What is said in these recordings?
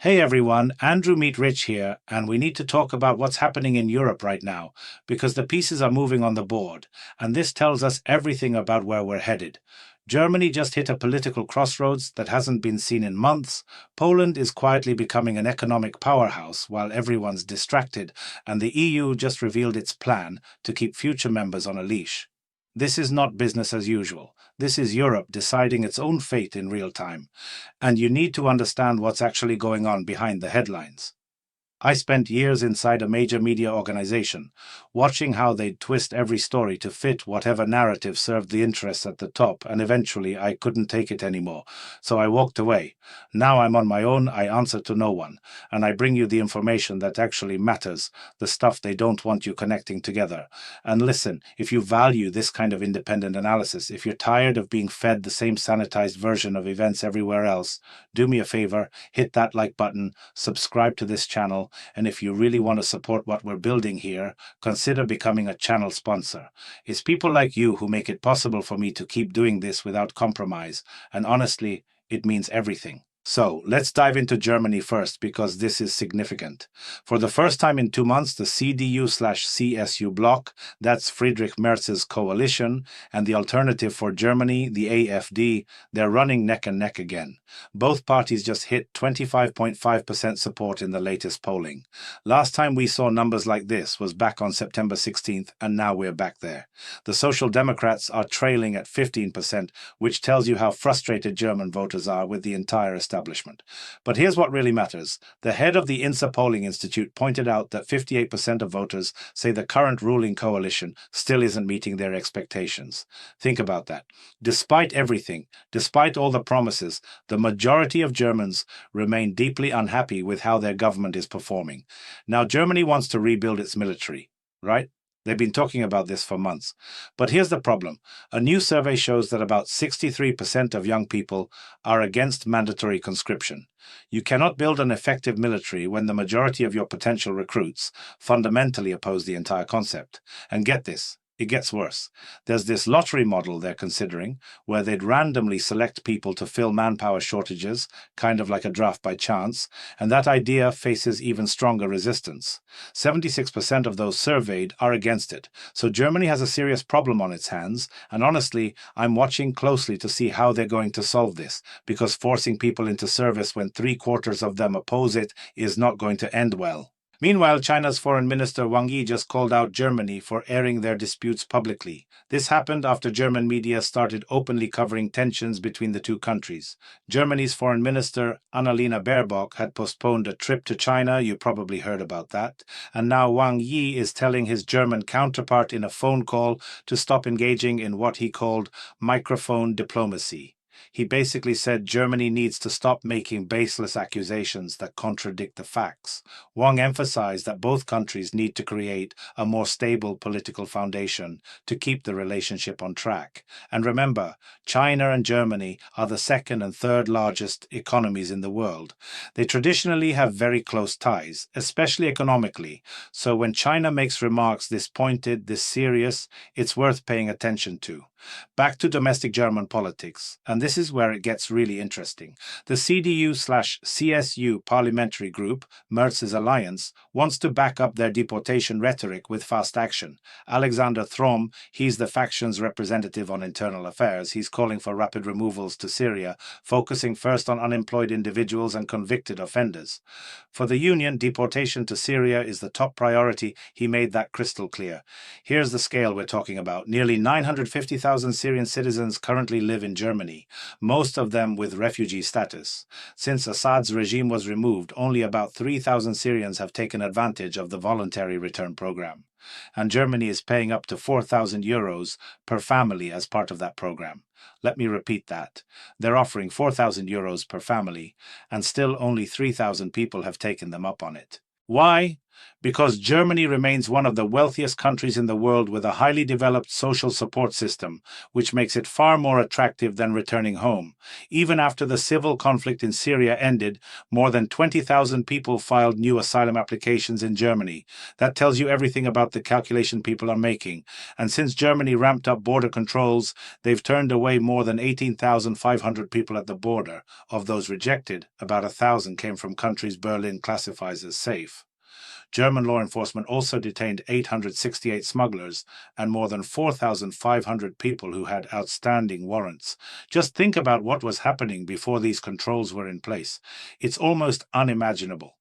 Hey everyone, Andrew Meet Rich here, and we need to talk about what's happening in Europe right now, because the pieces are moving on the board, and this tells us everything about where we're headed. Germany just hit a political crossroads that hasn't been seen in months. Poland is quietly becoming an economic powerhouse while everyone's distracted, and the EU just revealed its plan to keep future members on a leash. This is not business as usual. This is Europe deciding its own fate in real time. And you need to understand what's actually going on behind the headlines. I spent years inside a major media organization, watching how they'd twist every story to fit whatever narrative served the interests at the top, and eventually I couldn't take it anymore, so I walked away. Now I'm on my own, I answer to no one, and I bring you the information that actually matters, the stuff they don't want you connecting together. And listen, if you value this kind of independent analysis, if you're tired of being fed the same sanitized version of events everywhere else, do me a favor, hit that like button, subscribe to this channel, and if you really want to support what we're building here, consider becoming a channel sponsor. It's people like you who make it possible for me to keep doing this without compromise, and honestly, it means everything. So, let's dive into Germany first because this is significant. For the first time in 2 months, the CDU/CSU bloc, that's Friedrich Merz's coalition, and the alternative for Germany, the AfD, they're running neck and neck again. Both parties just hit 25.5% support in the latest polling. Last time we saw numbers like this was back on September 16th, and now we're back there. The Social Democrats are trailing at 15%, which tells you how frustrated German voters are with the entire establishment. But here's what really matters. The head of the INSA Polling Institute pointed out that 58% of voters say the current ruling coalition still isn't meeting their expectations. Think about that. Despite everything, despite all the promises, the majority of Germans remain deeply unhappy with how their government is performing. Now, Germany wants to rebuild its military, right? They've been talking about this for months. But here's the problem. A new survey shows that about 63% of young people are against mandatory conscription. You cannot build an effective military when the majority of your potential recruits fundamentally oppose the entire concept. And get this. It gets worse. There's this lottery model they're considering, where they'd randomly select people to fill manpower shortages, kind of like a draft by chance, and that idea faces even stronger resistance. 76% of those surveyed are against it, so Germany has a serious problem on its hands, and honestly, I'm watching closely to see how they're going to solve this, because forcing people into service when 3/4 of them oppose it is not going to end well. Meanwhile, China's Foreign Minister Wang Yi just called out Germany for airing their disputes publicly. This happened after German media started openly covering tensions between the two countries. Germany's Foreign Minister Annalena Baerbock had postponed a trip to China, you probably heard about that, and now Wang Yi is telling his German counterpart in a phone call to stop engaging in what he called microphone diplomacy. He basically said Germany needs to stop making baseless accusations that contradict the facts. Wang emphasized that both countries need to create a more stable political foundation to keep the relationship on track. And remember, China and Germany are the second and third largest economies in the world. They traditionally have very close ties, especially economically. So when China makes remarks this pointed, this serious, it's worth paying attention to. Back to domestic German politics, and this is where it gets really interesting. The CDU/CSU parliamentary group, Merz's alliance, wants to back up their deportation rhetoric with fast action. Alexander Throm, he's the faction's representative on internal affairs. He's calling for rapid removals to Syria, focusing first on unemployed individuals and convicted offenders. For the Union, deportation to Syria is the top priority. He made that crystal clear. Here's the scale we're talking about. Nearly 950,000 Syrian citizens currently live in Germany, most of them with refugee status. Since Assad's regime was removed, only about 3,000 Syrians have taken advantage of the voluntary return program. And Germany is paying up to 4,000 euros per family as part of that program. Let me repeat that. They're offering 4,000 euros per family, and still only 3,000 people have taken them up on it. Why? Because Germany remains one of the wealthiest countries in the world with a highly developed social support system, which makes it far more attractive than returning home. Even after the civil conflict in Syria ended, more than 20,000 people filed new asylum applications in Germany. That tells you everything about the calculation people are making. And since Germany ramped up border controls, they've turned away more than 18,500 people at the border. Of those rejected, about 1,000 came from countries Berlin classifies as safe. German law enforcement also detained 868 smugglers and more than 4,500 people who had outstanding warrants. Just think about what was happening before these controls were in place. It's almost unimaginable.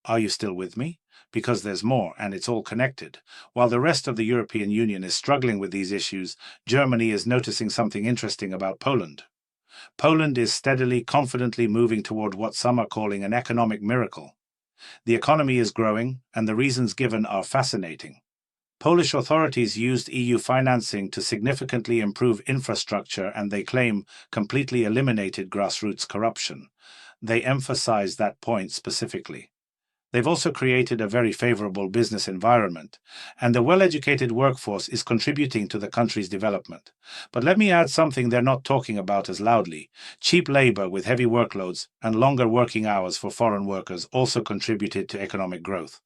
Are you still with me? Because there's more, and it's all connected. While the rest of the European Union is struggling with these issues, Germany is noticing something interesting about Poland. Poland is steadily, confidently moving toward what some are calling an economic miracle. The economy is growing, and the reasons given are fascinating. Polish authorities used EU financing to significantly improve infrastructure and they claim completely eliminated grassroots corruption. They emphasize that point specifically. They've also created a very favorable business environment, and the well-educated workforce is contributing to the country's development. But let me add something they're not talking about as loudly. Cheap labor with heavy workloads and longer working hours for foreign workers also contributed to economic growth.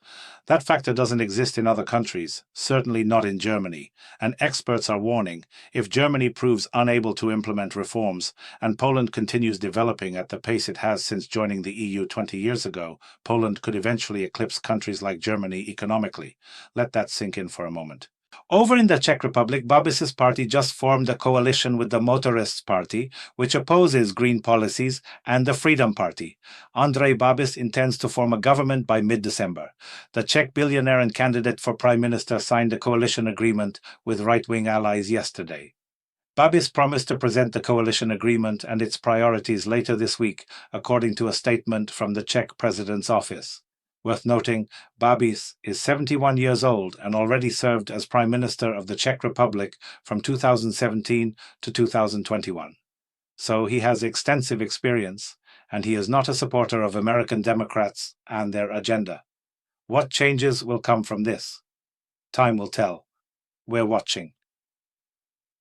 That factor doesn't exist in other countries, certainly not in Germany, and experts are warning if Germany proves unable to implement reforms and Poland continues developing at the pace it has since joining the EU 20 years ago, Poland could eventually eclipse countries like Germany economically. Let that sink in for a moment. Over in the Czech Republic, Babis's party just formed a coalition with the Motorists Party, which opposes green policies, and the Freedom Party. Andrej Babis intends to form a government by mid-December. The Czech billionaire and candidate for prime minister signed a coalition agreement with right-wing allies yesterday. Babis promised to present the coalition agreement and its priorities later this week, according to a statement from the Czech president's office. Worth noting, Babis is 71 years old and already served as Prime Minister of the Czech Republic from 2017 to 2021. So he has extensive experience, and he is not a supporter of American Democrats and their agenda. What changes will come from this? Time will tell. We're watching.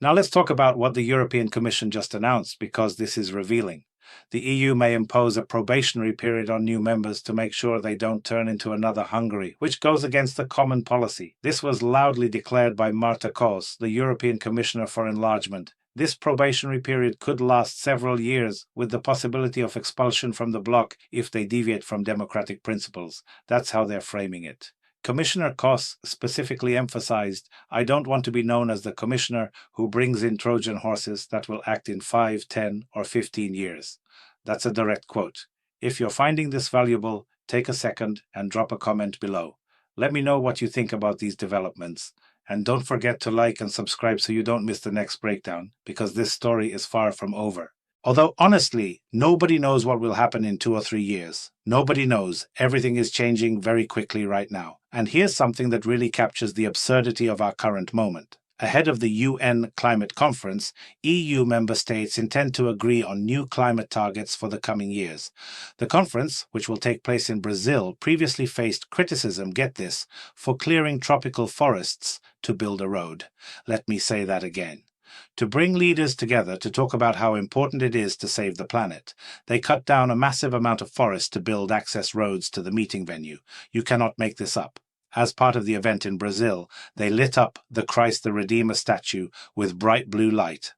Now let's talk about what the European Commission just announced, because this is revealing. The EU may impose a probationary period on new members to make sure they don't turn into another Hungary, which goes against the common policy. This was loudly declared by Marta Kos, the European Commissioner for Enlargement. This probationary period could last several years, with the possibility of expulsion from the bloc if they deviate from democratic principles. That's how they're framing it. Commissioner Kos specifically emphasized, "I don't want to be known as the commissioner who brings in Trojan horses that will act in 5, 10, or 15 years. That's a direct quote. If you're finding this valuable, take a second and drop a comment below. Let me know what you think about these developments. And don't forget to like and subscribe so you don't miss the next breakdown, because this story is far from over. Although honestly, nobody knows what will happen in 2 or 3 years. Nobody knows. Everything is changing very quickly right now. And here's something that really captures the absurdity of our current moment. Ahead of the UN climate conference, EU member states intend to agree on new climate targets for the coming years. The conference, which will take place in Brazil, previously faced criticism, get this, for clearing tropical forests to build a road. Let me say that again. To bring leaders together to talk about how important it is to save the planet. They cut down a massive amount of forest to build access roads to the meeting venue. You cannot make this up. As part of the event in Brazil, they lit up the Christ the Redeemer statue with bright blue light.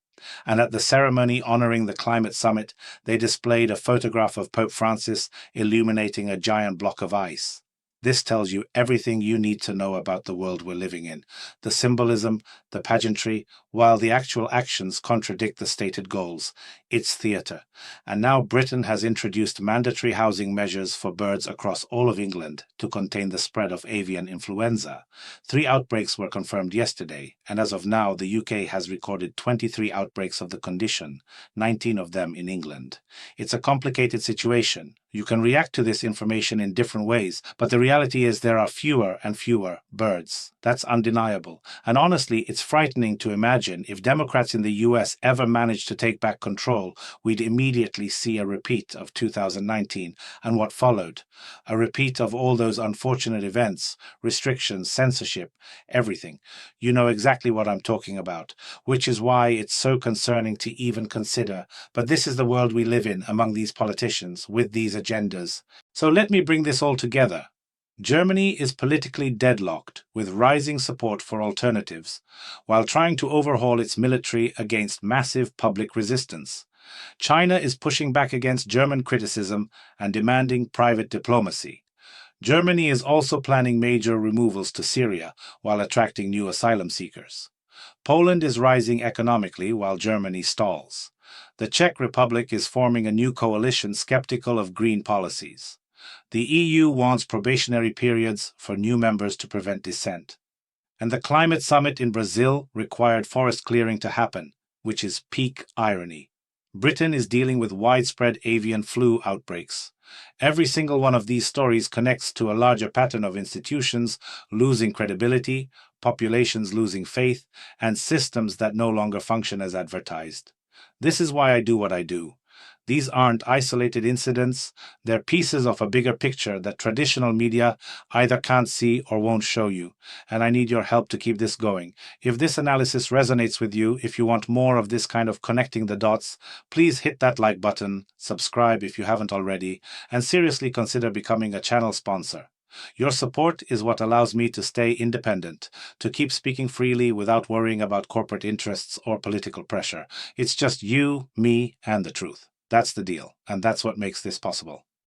And at the ceremony honoring the climate summit, they displayed a photograph of Pope Francis illuminating a giant block of ice. This tells you everything you need to know about the world we're living in, the symbolism, the pageantry, while the actual actions contradict the stated goals. It's theatre. And now Britain has introduced mandatory housing measures for birds across all of England to contain the spread of avian influenza. 3 outbreaks were confirmed yesterday, and as of now, the UK has recorded 23 outbreaks of the condition, 19 of them in England. It's a complicated situation. You can react to this information in different ways, but the reality is there are fewer and fewer birds. That's undeniable. And honestly, it's frightening to imagine if Democrats in the US ever managed to take back control, we'd immediately see a repeat of 2019 and what followed. A repeat of all those unfortunate events, restrictions, censorship, everything. You know exactly what I'm talking about, which is why it's so concerning to even consider. But this is the world we live in among these politicians with these agendas. So let me bring this all together. Germany is politically deadlocked with rising support for alternatives, while trying to overhaul its military against massive public resistance. China is pushing back against German criticism and demanding private diplomacy. Germany is also planning major removals to Syria while attracting new asylum seekers. Poland is rising economically while Germany stalls. The Czech Republic is forming a new coalition skeptical of green policies. The EU wants probationary periods for new members to prevent dissent. And the climate summit in Brazil required forest clearing to happen, which is peak irony. Britain is dealing with widespread avian flu outbreaks. Every single one of these stories connects to a larger pattern of institutions losing credibility, populations losing faith, and systems that no longer function as advertised. This is why I do what I do. These aren't isolated incidents, they're pieces of a bigger picture that traditional media either can't see or won't show you, and I need your help to keep this going. If this analysis resonates with you, if you want more of this kind of connecting the dots, please hit that like button, subscribe if you haven't already, and seriously consider becoming a channel sponsor. Your support is what allows me to stay independent, to keep speaking freely without worrying about corporate interests or political pressure. It's just you, me, and the truth. That's the deal, and that's what makes this possible.